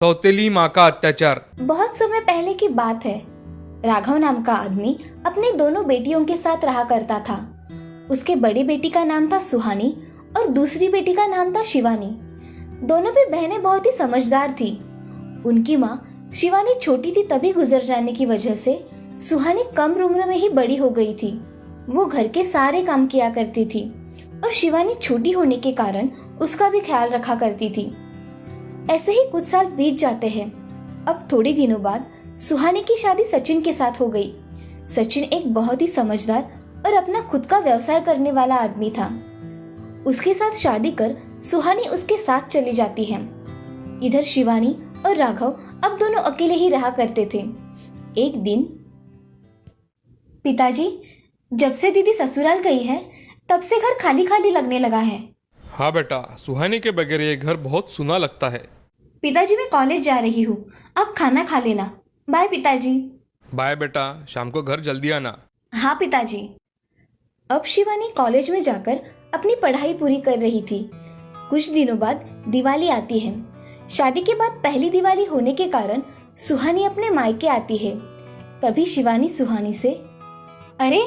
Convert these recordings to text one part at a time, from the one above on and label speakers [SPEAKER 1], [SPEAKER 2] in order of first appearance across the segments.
[SPEAKER 1] सौतेली माँ का अत्याचार।
[SPEAKER 2] बहुत समय पहले की बात है। राघव नाम का आदमी अपने दोनों बेटियों के साथ रहा करता था। उसके बड़ी बेटी का नाम था सुहानी और दूसरी बेटी का नाम था शिवानी। दोनों भी बहनें बहुत ही समझदार थी। उनकी माँ शिवानी छोटी थी तभी गुजर जाने की वजह से सुहानी कम उम्र में ही बड़ी हो गई थी। वो घर के सारे काम किया करती थी और शिवानी छोटी होने के कारण उसका भी ख्याल रखा करती थी। ऐसे ही कुछ साल बीत जाते हैं। अब थोड़े दिनों बाद सुहानी की शादी सचिन के साथ हो गई। सचिन एक बहुत ही समझदार और अपना खुद का व्यवसाय करने वाला आदमी था। उसके साथ शादी कर सुहानी उसके साथ चली जाती है। इधर शिवानी और राघव अब दोनों अकेले ही रहा करते थे। एक दिन, पिताजी, जब से दीदी ससुराल गई है तब से घर खाली खाली लगने लगा है।
[SPEAKER 1] हाँ बेटा, सुहानी के बगैर ये घर बहुत सुना लगता है।
[SPEAKER 2] पिताजी, मैं कॉलेज जा रही हूँ, अब खाना खा लेना। बाय पिताजी।
[SPEAKER 1] बाय बेटा, शाम को घर जल्दी आना।
[SPEAKER 2] हाँ पिताजी। अब शिवानी कॉलेज में जाकर अपनी पढ़ाई पूरी कर रही थी। कुछ दिनों बाद दिवाली आती है। शादी के बाद पहली दिवाली होने के कारण सुहानी अपने मायके आती है। तभी शिवानी सुहानी से, अरे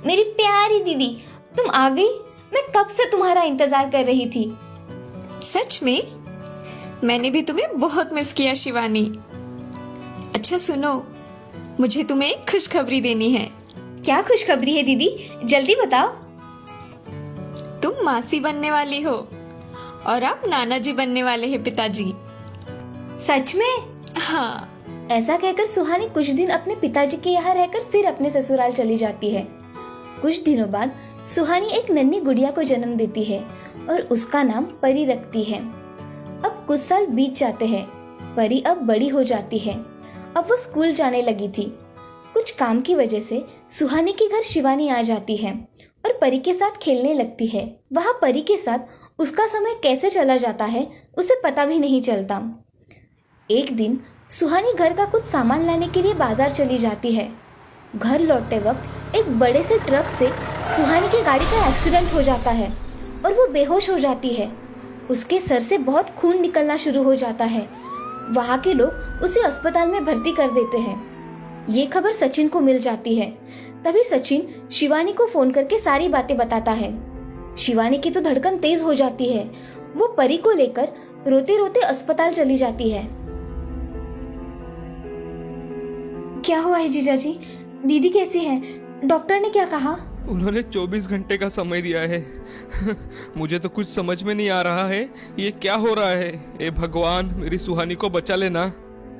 [SPEAKER 2] मेरी प्यारी दीदी, तुम आ गई। मैं कब से तुम्हारा इंतजार कर रही थी।
[SPEAKER 3] सच में? मैंने भी तुम्हें बहुत मिस किया शिवानी। अच्छा सुनो, मुझे तुम्हें एक खुशखबरी देनी है।
[SPEAKER 2] क्या खुशखबरी है दीदी, जल्दी बताओ।
[SPEAKER 3] तुम मासी बनने वाली हो और आप नाना जी बनने वाले हैं पिताजी।
[SPEAKER 2] सच में?
[SPEAKER 3] हाँ।
[SPEAKER 2] ऐसा कहकर सुहानी कुछ दिन अपने पिताजी के यहाँ रहकर फिर अपने ससुराल चली जाती है। कुछ दिनों बाद सुहानी एक नन्ही गुड़िया को जन्म देती है और उसका नाम परी रखती है। अब कुछ साल बीत जाते हैं। परी अब बड़ी हो जाती है। अब वो स्कूल जाने लगी थी। कुछ काम की वजह से सुहानी के घर शिवानी आ जाती है और परी के साथ खेलने लगती है। वहाँ परी के साथ उसका समय कैसे चला जाता है उसे पता भी नहीं चलता। एक दिन सुहानी घर का कुछ सामान लाने के लिए बाजार चली जाती है। घर लौटते वक्त एक बड़े से ट्रक से सुहानी की गाड़ी का एक्सीडेंट हो जाता है और वो बेहोश हो जाती है। उसके सर से बहुत खून निकलना शुरू हो जाता है। वहाँ के लोग उसे अस्पताल में भर्ती कर देते हैं। ये खबर सचिन को मिल जाती है। तभी सचिन शिवानी को फोन करके सारी बातें बताता है। शिवानी की तो धड़कन तेज हो जाती है। वो परी को लेकर रोते रोते अस्पताल चली जाती है। क्या हुआ है जीजाजी? दीदी कैसी है? डॉक्टर ने क्या कहा?
[SPEAKER 1] उन्होंने 24 घंटे का समय दिया है। मुझे तो कुछ समझ में नहीं आ रहा है, ये क्या हो रहा है। ए भगवान, मेरी सुहानी को बचा लेना।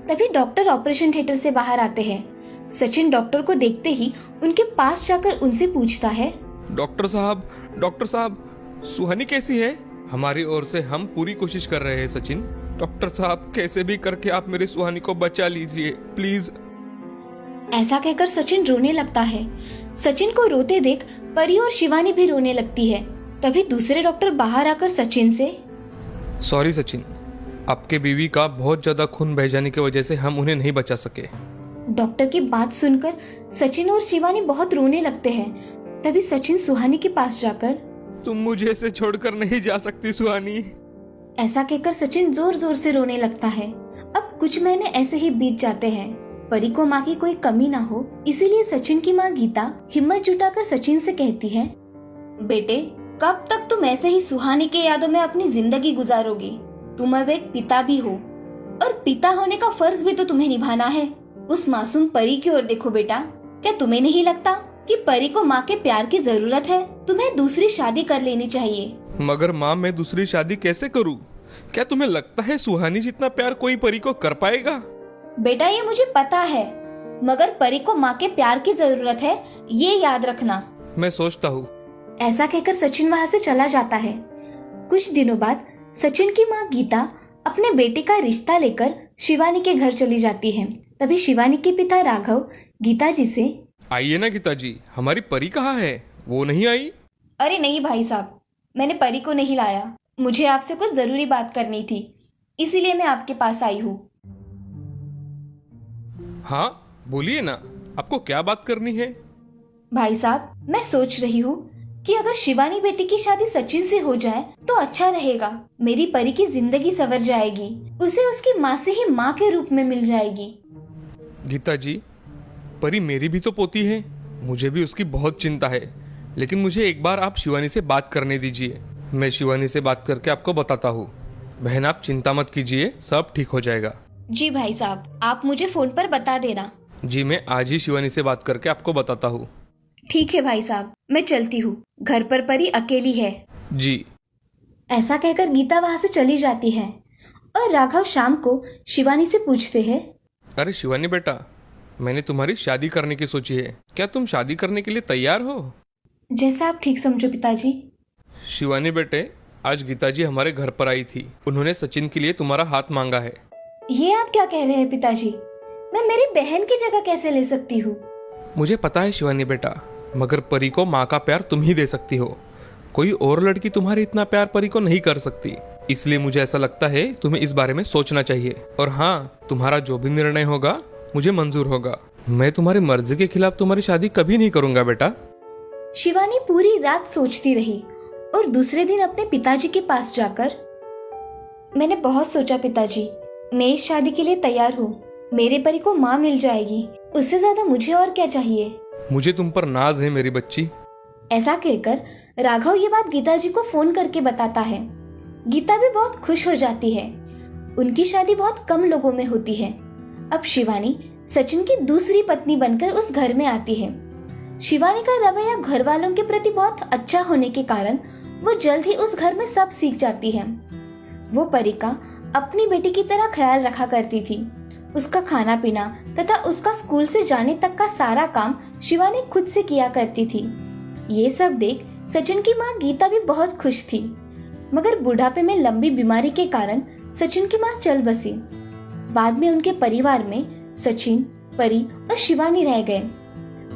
[SPEAKER 2] तभी डॉक्टर ऑपरेशन थिएटर से बाहर आते हैं। सचिन डॉक्टर को देखते ही उनके पास जाकर उनसे पूछता है,
[SPEAKER 1] डॉक्टर साहब, सुहानी कैसी है? हमारी ओर से हम पूरी कोशिश कर रहे हैं सचिन। डॉक्टर साहब, कैसे भी करके आप मेरी सुहानी को बचा लीजिए प्लीज।
[SPEAKER 2] ऐसा कहकर सचिन रोने लगता है। सचिन को रोते देख परी और शिवानी भी रोने लगती है। तभी दूसरे डॉक्टर बाहर आकर सचिन से,
[SPEAKER 1] सॉरी सचिन, आपके बीवी का बहुत ज्यादा खून बह जाने की वजह से हम उन्हें नहीं बचा सके।
[SPEAKER 2] डॉक्टर की बात सुनकर सचिन और शिवानी बहुत रोने लगते हैं। तभी सचिन सुहानी के पास जाकर,
[SPEAKER 1] तुम मुझे ऐसे छोड़कर नहीं जा सकती सुहानी।
[SPEAKER 2] ऐसा कहकर सचिन जोर जोर से रोने लगता है। अब कुछ महीने ऐसे ही बीत जाते हैं। परी को माँ की कोई कमी ना हो, इसीलिए सचिन की माँ गीता हिम्मत जुटाकर सचिन से कहती है, बेटे, कब तक तुम ऐसे ही सुहानी के यादों में अपनी जिंदगी गुजारोगे? तुम अब एक पिता भी हो और पिता होने का फर्ज भी तो तुम्हें निभाना है। उस मासूम परी की ओर देखो बेटा। क्या तुम्हें नहीं लगता कि परी को माँ के प्यार की जरूरत है? तुम्हें दूसरी शादी कर लेनी चाहिए।
[SPEAKER 1] मगर माँ, मैं दूसरी शादी कैसे करूँ? क्या तुम्हें लगता है सुहानी जितना प्यार कोई परी को कर पाएगा?
[SPEAKER 2] बेटा, ये मुझे पता है, मगर परी को माँ के प्यार की जरूरत है, ये याद रखना।
[SPEAKER 1] मैं सोचता हूँ।
[SPEAKER 2] ऐसा कहकर सचिन वहाँ से चला जाता है। कुछ दिनों बाद सचिन की माँ गीता अपने बेटे का रिश्ता लेकर शिवानी के घर चली जाती है। तभी शिवानी के पिता राघव गीता जी से,
[SPEAKER 1] आइए ना गीता जी, हमारी परी कहाँ है? वो नहीं आई?
[SPEAKER 2] अरे नहीं भाई साहब, मैंने परी को नहीं लाया। मुझे आपसे कुछ जरूरी बात करनी थी, इसीलिए मैं आपके पास आई हूँ।
[SPEAKER 1] हाँ बोलिए ना, आपको क्या बात करनी है?
[SPEAKER 2] भाई साहब, मैं सोच रही हूँ कि अगर शिवानी बेटी की शादी सचिन से हो जाए तो अच्छा रहेगा। मेरी परी की जिंदगी संवर जाएगी, उसे उसकी माँ से ही माँ के रूप में मिल जाएगी।
[SPEAKER 1] गीता जी, परी मेरी भी तो पोती है, मुझे भी उसकी बहुत चिंता है, लेकिन मुझे एक बार आप शिवानी से बात करने दीजिए। मैं शिवानी से बात करके आपको बताता हूँ। बहन आप चिंता मत कीजिए, सब ठीक हो जाएगा।
[SPEAKER 2] जी भाई साहब, आप मुझे फोन पर बता देना।
[SPEAKER 1] जी मैं आज ही शिवानी से बात करके आपको बताता हूँ।
[SPEAKER 2] ठीक है भाई साहब, मैं चलती हूँ, घर पर परी अकेली है।
[SPEAKER 1] जी।
[SPEAKER 2] ऐसा कहकर गीता वहाँ से चली जाती है और राघव शाम को शिवानी से पूछते हैं,
[SPEAKER 1] अरे शिवानी बेटा, मैंने तुम्हारी शादी करने की सोची है, क्या तुम शादी करने के लिए तैयार हो?
[SPEAKER 2] जैसा आप ठीक समझो पिताजी।
[SPEAKER 1] शिवानी बेटे, आज गीता जी हमारे घर पर आई थी, उन्होंने सचिन के लिए तुम्हारा हाथ मांगा है।
[SPEAKER 2] ये आप क्या कह रहे हैं पिताजी? मैं मेरी बहन की जगह कैसे ले सकती हूँ?
[SPEAKER 1] मुझे पता है शिवानी बेटा, मगर परी को माँ का प्यार तुम ही दे सकती हो। कोई और लड़की तुम्हारे इतना प्यार परी को नहीं कर सकती, इसलिए मुझे ऐसा लगता है तुम्हें इस बारे में सोचना चाहिए। और हाँ, तुम्हारा जो भी निर्णय होगा मुझे मंजूर होगा। मैं तुम्हारी मर्जी के खिलाफ तुम्हारी शादी कभी नहीं करूंगा बेटा।
[SPEAKER 2] शिवानी पूरी रात सोचती रही और दूसरे दिन अपने पिताजी के पास जाकर, मैंने बहुत सोचा पिताजी, मैं इस शादी के लिए तैयार हूँ। मेरे परी को माँ मिल जाएगी, उससे ज्यादा मुझे और क्या चाहिए।
[SPEAKER 1] मुझे तुम पर नाज है मेरी बच्ची।
[SPEAKER 2] ऐसा कहकर राघव ये बात गीता जी को फोन करके बताता है। गीता भी बहुत खुश हो जाती है। उनकी शादी बहुत कम लोगों में होती है। अब शिवानी सचिन की दूसरी पत्नी बनकर उस घर में आती है। शिवानी का रवैया घर वालों के प्रति बहुत अच्छा होने के कारण वो जल्द ही उस घर में सब सीख जाती है। वो परी का अपनी बेटी की तरह ख्याल रखा करती थी। उसका खाना पीना तथा उसका स्कूल से जाने तक का सारा काम शिवानी खुद से किया करती थी। ये सब देख सचिन की माँ गीता भी बहुत खुश थी, मगर बुढ़ापे में लंबी बीमारी के कारण सचिन की माँ चल बसी। बाद में उनके परिवार में सचिन, परी और शिवानी रह गए।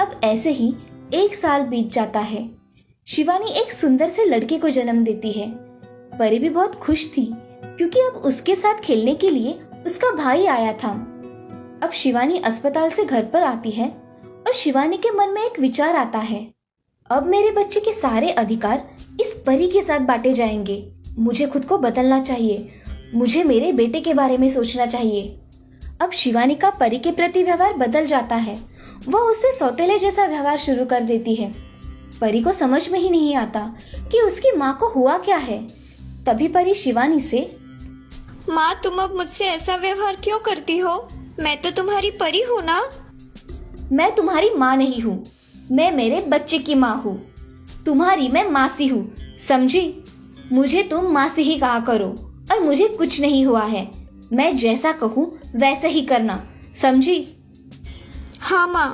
[SPEAKER 2] अब ऐसे ही 1 साल बीत जाता है। शिवानी एक सुंदर से लड़के को जन्म देती है। परी भी बहुत खुश थी क्योंकि अब उसके साथ खेलने के लिए उसका भाई आया था। अब शिवानी अस्पताल से घर पर आती है और शिवानी के मन में एक विचार आता है, अब मेरे बच्चे के सारे अधिकार इस परी के साथ बांटे जाएंगे। मुझे खुद को बदलना चाहिए, मुझे मेरे बेटे के बारे में सोचना चाहिए। अब शिवानी का परी के प्रति व्यवहार बदल जाता है। वो उससे सौतेले जैसा व्यवहार शुरू कर देती है। परी को समझ में ही नहीं आता कि उसकी माँ को हुआ क्या है। तभी परी शिवानी से,
[SPEAKER 3] माँ तुम अब मुझसे ऐसा व्यवहार क्यों करती हो? मैं तो तुम्हारी परी हूँ ना।
[SPEAKER 2] मैं तुम्हारी माँ नहीं हूँ, मैं मेरे बच्चे की माँ हूँ। तुम्हारी मैं मासी हूँ, समझी? मुझे तुम मासी ही कहा करो और मुझे कुछ नहीं हुआ है। मैं जैसा कहूँ वैसा ही करना, समझी?
[SPEAKER 3] हाँ माँ,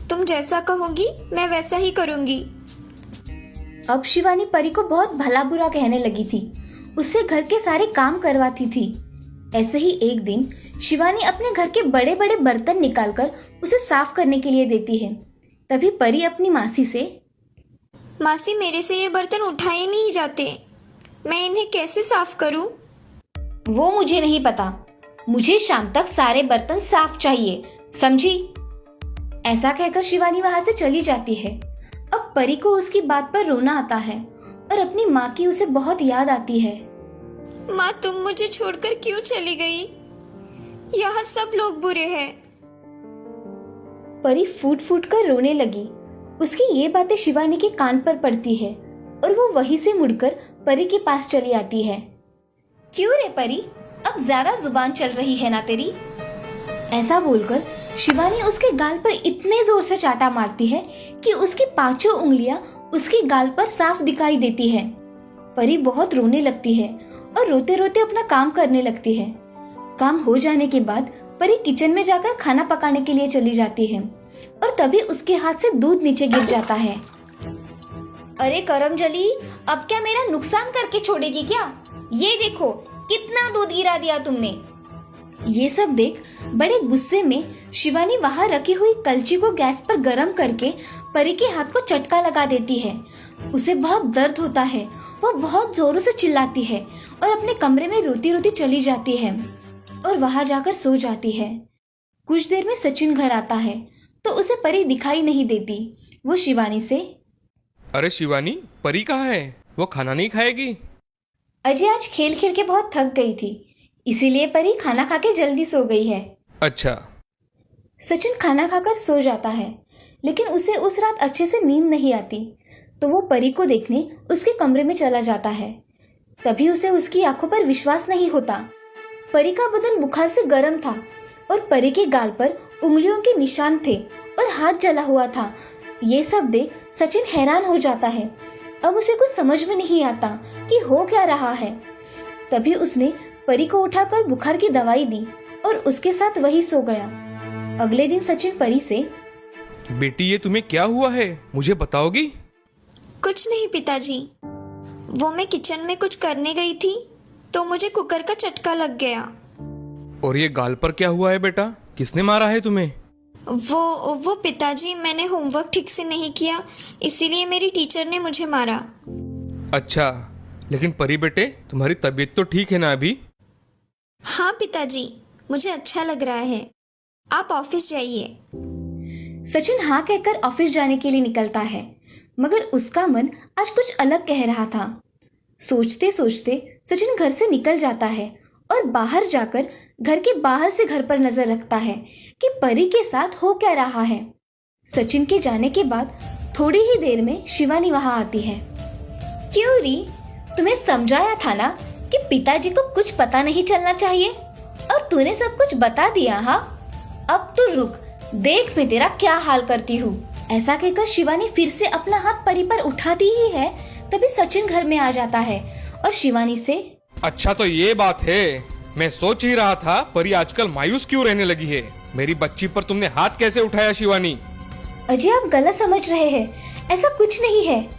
[SPEAKER 3] तुम जैसा कहोगी मैं वैसा ही करूँगी।
[SPEAKER 2] अब शिवानी परी को बहुत भला बुरा कहने लगी थी, उससे घर के सारे काम करवाती थी। ऐसे ही एक दिन शिवानी अपने घर के बड़े बड़े बर्तन निकालकर उसे साफ करने के लिए देती है। तभी परी अपनी मासी से,
[SPEAKER 3] मासी मेरे से ये बर्तन उठाए नहीं जाते, मैं इन्हें कैसे साफ करूं?
[SPEAKER 2] वो मुझे नहीं पता, मुझे शाम तक सारे बर्तन साफ चाहिए, समझी? ऐसा कहकर शिवानी वहां से चली जाती है। अब परी को उसकी बात पर रोना आता है और अपनी माँ की उसे बहुत याद आती है।
[SPEAKER 3] माँ तुम मुझे छोड़कर क्यों चली गई? यहाँ सब लोग बुरे हैं।
[SPEAKER 2] परी फूट फूट कर रोने लगी। उसकी ये बातें शिवानी के कान पर पड़ती है और वो वहीं से मुड़कर परी के पास चली आती है। क्यों रे परी, अब ज्यादा जुबान चल रही है ना तेरी? ऐसा बोलकर शिवानी उसके गाल पर इतने जोर से चाटा मारती है कि उसकी 5 उंगलियां उसके गाल पर साफ दिखाई देती है। परी बहुत रोने लगती है और रोते रोते अपना काम करने लगती है। काम हो जाने के बाद परी किचन में जाकर खाना पकाने के लिए चली जाती है और तभी उसके हाथ से दूध नीचे गिर जाता है। अरे करमजली, अब क्या मेरा नुकसान करके छोड़ेगी क्या? ये देखो कितना दूध गिरा दिया तुमने। ये सब देख बड़े गुस्से में शिवानी वहां रखी हुई कलची को गैस पर गरम करके परी के हाथ को चटका लगा देती है। उसे बहुत दर्द होता है, वो बहुत जोरों से चिल्लाती है और अपने कमरे में रोती रोती चली जाती है और वहां जाकर सो जाती है। कुछ देर में सचिन घर आता है तो उसे परी दिखाई नहीं देती। वो शिवानी से,
[SPEAKER 1] अरे शिवानी, परी कहाँ है? वो खाना नहीं खाएगी?
[SPEAKER 2] अजय आज खेल खेल के बहुत थक गई थी, इसीलिए परी खाना खा के जल्दी सो गई है।
[SPEAKER 1] अच्छा।
[SPEAKER 2] सचिन खाना खाकर सो जाता है, लेकिन उसे उस रात अच्छे से नींद नहीं आती, तो वो परी को देखने उसके कमरे में चला जाता है। तभी उसे उसकी आंखों पर विश्वास नहीं होता। परी का बदन बुखार से गर्म था और परी के गाल पर उंगलियों के निशान थे और हाथ जला हुआ था। ये सब देख सचिन हैरान हो जाता है। अब उसे कुछ समझ में नहीं आता कि हो क्या रहा है। तभी उसने परी को उठाकर बुखार की दवाई दी और उसके साथ वही सो गया। अगले दिन सचिन परी से,
[SPEAKER 1] बेटी ये तुम्हें क्या हुआ है, मुझे बताओगी?
[SPEAKER 3] कुछ नहीं पिताजी, वो मैं किचन में कुछ करने गई थी तो मुझे कुकर का चटका लग गया।
[SPEAKER 1] और ये गाल पर क्या हुआ है बेटा, किसने मारा है तुम्हें?
[SPEAKER 3] वो पिताजी, मैंने होमवर्क ठीक से नहीं किया, इसीलिए मेरी टीचर ने मुझे मारा।
[SPEAKER 1] अच्छा, लेकिन परी बेटे तुम्हारी तबीयत तो ठीक है ना अभी?
[SPEAKER 3] हाँ पिताजी, मुझे अच्छा लग रहा है। आप ऑफिस जाइए।
[SPEAKER 2] सचिन हाँ कहकर ऑफिस जाने के लिए निकलता है, मगर उसका मन आज कुछ अलग कह रहा था। सोचते सोचते सचिन घर से निकल जाता है और बाहर जाकर घर के बाहर से घर पर नजर रखता है कि परी के साथ हो क्या रहा है। सचिन के जाने के बाद थोड़ी ही देर में शिवानी वहां आती है। क्यों री, तुम्हें समझाया था ना कि पिताजी को कुछ पता नहीं चलना चाहिए, और तूने सब कुछ बता दिया। हाँ, अब तू रुक, देख मैं तेरा क्या हाल करती हूँ। ऐसा कहकर शिवानी फिर से अपना हाथ परी पर उठाती ही है, तभी सचिन घर में आ जाता है और शिवानी से,
[SPEAKER 1] अच्छा तो ये बात है, मैं सोच ही रहा था परी आजकल मायूस क्यों रहने लगी है। मेरी बच्ची पर तुमने हाथ कैसे उठाया शिवानी?
[SPEAKER 2] अजय आप गलत समझ रहे हैं, ऐसा कुछ नहीं है।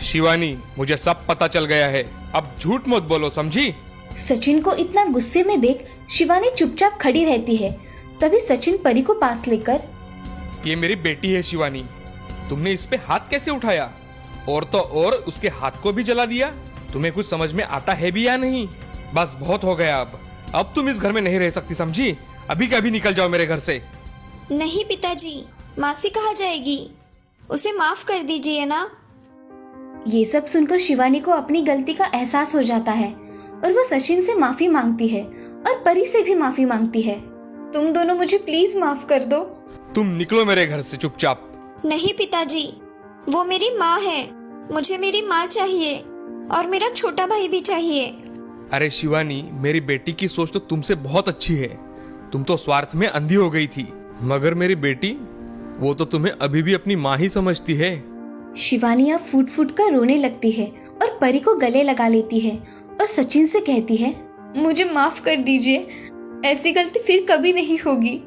[SPEAKER 1] शिवानी मुझे सब पता चल गया है, अब झूठ मत बोलो, समझी?
[SPEAKER 2] सचिन को इतना गुस्से में देख शिवानी चुपचाप खड़ी रहती है। तभी सचिन परी को पास लेकर,
[SPEAKER 1] ये मेरी बेटी है शिवानी, तुमने इस पे हाथ कैसे उठाया? और तो और उसके हाथ को भी जला दिया। तुम्हें कुछ समझ में आता है भी या नहीं? बस बहुत हो गया, अब तुम इस घर में नहीं रह सकती, समझी? अभी कभी निकल जाओ मेरे घर से।
[SPEAKER 3] नहीं पिताजी, मासी कहाँ जाएगी? उसे माफ कर दीजिए ना।
[SPEAKER 2] ये सब सुनकर शिवानी को अपनी गलती का एहसास हो जाता है और वो सचिन से माफी मांगती है और परी से भी माफी मांगती है। तुम दोनों मुझे प्लीज माफ कर दो।
[SPEAKER 1] तुम निकलो मेरे घर से चुपचाप।
[SPEAKER 3] नहीं पिताजी, वो मेरी माँ है, मुझे मेरी माँ चाहिए और मेरा छोटा भाई भी चाहिए।
[SPEAKER 1] अरे शिवानी, मेरी बेटी की सोच तो तुमसे बहुत अच्छी है। तुम तो स्वार्थ में अंधी हो गई थी, मगर मेरी बेटी, वो तो तुम्हें अभी भी अपनी माँ ही समझती है।
[SPEAKER 2] शिवानी अब फूट फूट कर रोने लगती है और परी को गले लगा लेती है और सचिन से कहती है, मुझे माफ कर दीजिए, ऐसी गलती फिर कभी नहीं होगी।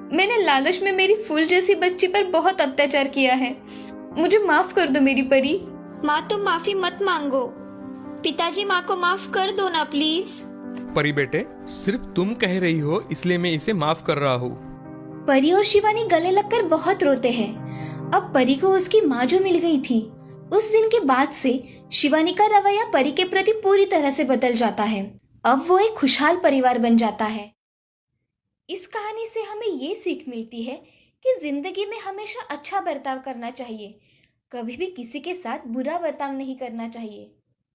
[SPEAKER 2] मैंने लालच में मेरी फूल जैसी बच्ची पर बहुत अत्याचार किया है, मुझे माफ कर दो मेरी परी।
[SPEAKER 3] माँ तुम माफी मत मांगो, पिताजी माँ को माफ कर दो ना प्लीज।
[SPEAKER 1] परी बेटे, सिर्फ तुम कह रही हो इसलिए मैं इसे माफ कर रहा हूँ।
[SPEAKER 2] परी और शिवानी गले लगकर बहुत रोते हैं। अब परी को उसकी माँ जो मिल गई थी, उस दिन के बाद से शिवानी का रवैया परी के प्रति पूरी तरह से बदल जाता है। अब वो एक खुशहाल परिवार बन जाता है। इस कहानी से हमें ये सीख मिलती है कि जिंदगी में हमेशा अच्छा बर्ताव करना चाहिए, कभी भी किसी के साथ बुरा बर्ताव नहीं करना चाहिए।